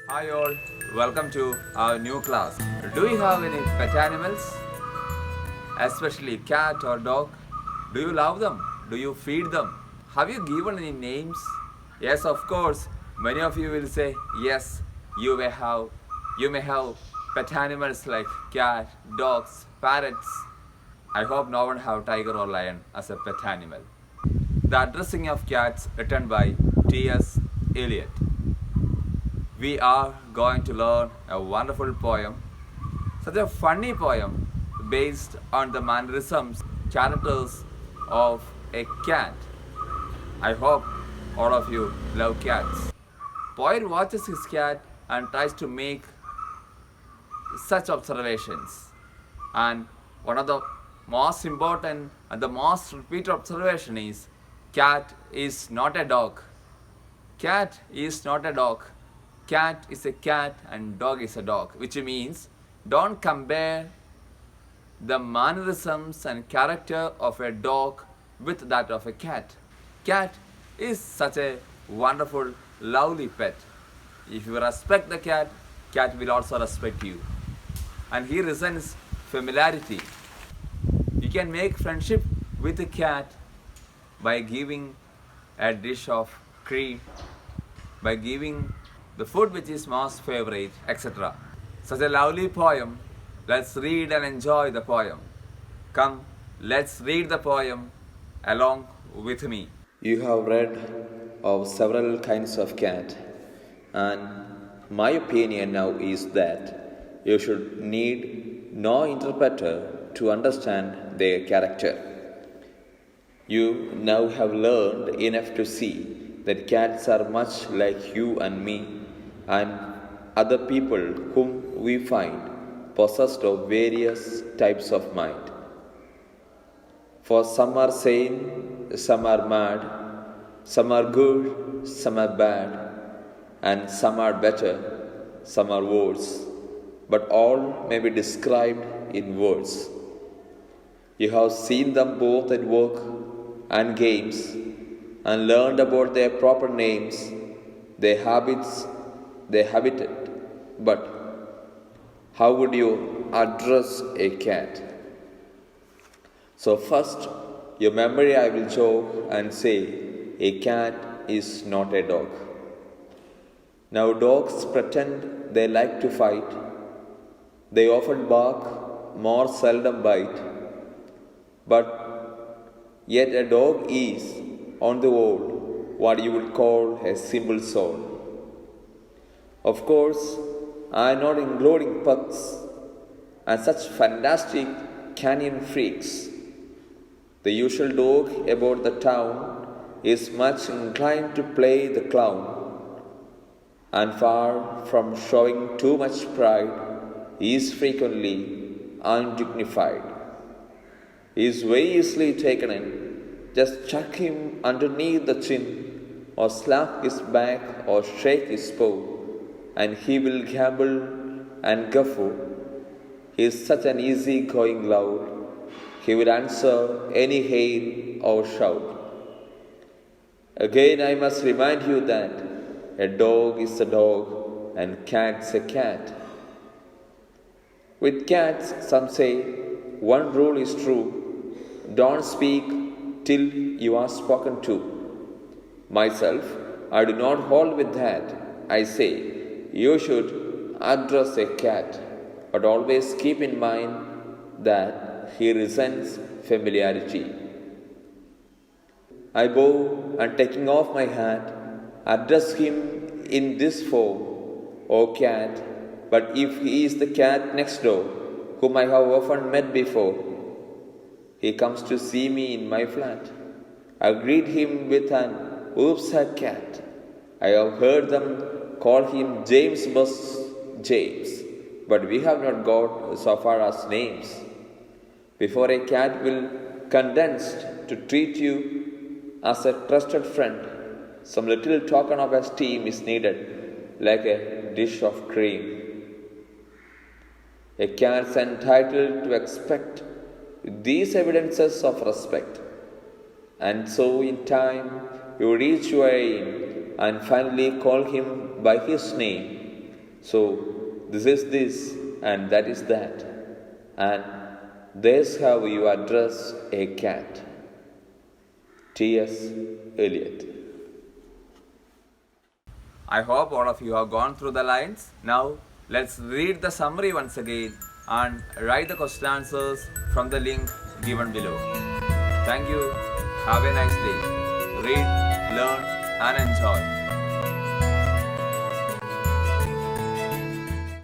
Hi all, welcome to our new class. Do you have any pet animals, especially cat or dog? Do you love them? Do you feed them? Have you given any names? Yes, of course. Many of you will say yes. You may have, you may have pet animals like cat, dogs, parrots. I hope no one have tiger or lion as a pet animal. The Addressing of Cats, written by T.S. Eliot. We are going to learn a wonderful poem, such a funny poem based on the mannerisms, characters of a cat. I hope all of you love cats. Poet watches his cat and tries to make such observations. And one of the most important and the most repeated observation is cat is not a dog. Cat is not a dog. Cat is a cat and dog is a dog, which means don't compare the mannerisms and character of a dog with that of a cat. Cat is such a wonderful, lovely pet. If you respect the cat, cat will also respect you. And he resents familiarity. You can make friendship with a cat by giving a dish of cream, by giving the food which is most favorite, etc. Such a lovely poem. Let's read and enjoy the poem. Come, let's read the poem along with me. You have read of several kinds of cat, and my opinion now is that you should need no interpreter to understand their character. You now have learned enough to see that cats are much like you and me and other people whom we find possessed of various types of mind. For some are sane, some are mad, some are good, some are bad, and some are better, some are worse, but all may be described in words. You have seen them both at work and games and learned about their proper names, their habits, their habitat. But how would you address a cat? So, first, your memory I will jog and say, a cat is not a dog. Now, dogs pretend they like to fight. They often bark, more seldom bite. But yet, a dog is, on the whole, what you would call a simple soul. Of course, I am not including pugs and such fantastic canine freaks. The usual dog about the town is much inclined to play the clown, and far from showing too much pride, is frequently undignified. He is very easily taken in. Just chuck him underneath the chin, or slap his back, or shake his paw, and he will gabble and guffaw. He is such an easy-going lout. He will answer any hail or shout. Again, I must remind you that a dog is a dog and cat's a cat. With cats, some say, one rule is true: don't speak till you are spoken to. Myself, I do not hold with that. I say, you should address a cat, but always keep in mind that he resents familiarity. I bow and taking off my hat, address him in this form, O cat, but if he is the cat next door, whom I have often met before, he comes to see me in my flat, I greet him with an oops hat cat. I have heard them call him James Bus James, but we have not got so far as names. Before a cat will condescend to treat you as a trusted friend, some little token of esteem is needed, like a dish of cream. A cat is entitled to expect these evidences of respect, and so in time you reach your aim and finally call him by his name. So, this is this, and that is that, and there's how you address a cat. T.S. Eliot. I hope all of you have gone through the lines. Now, let's read the summary once again and write the question answers from the link given below. Thank you. Have a nice day. Read, learn, and enjoy.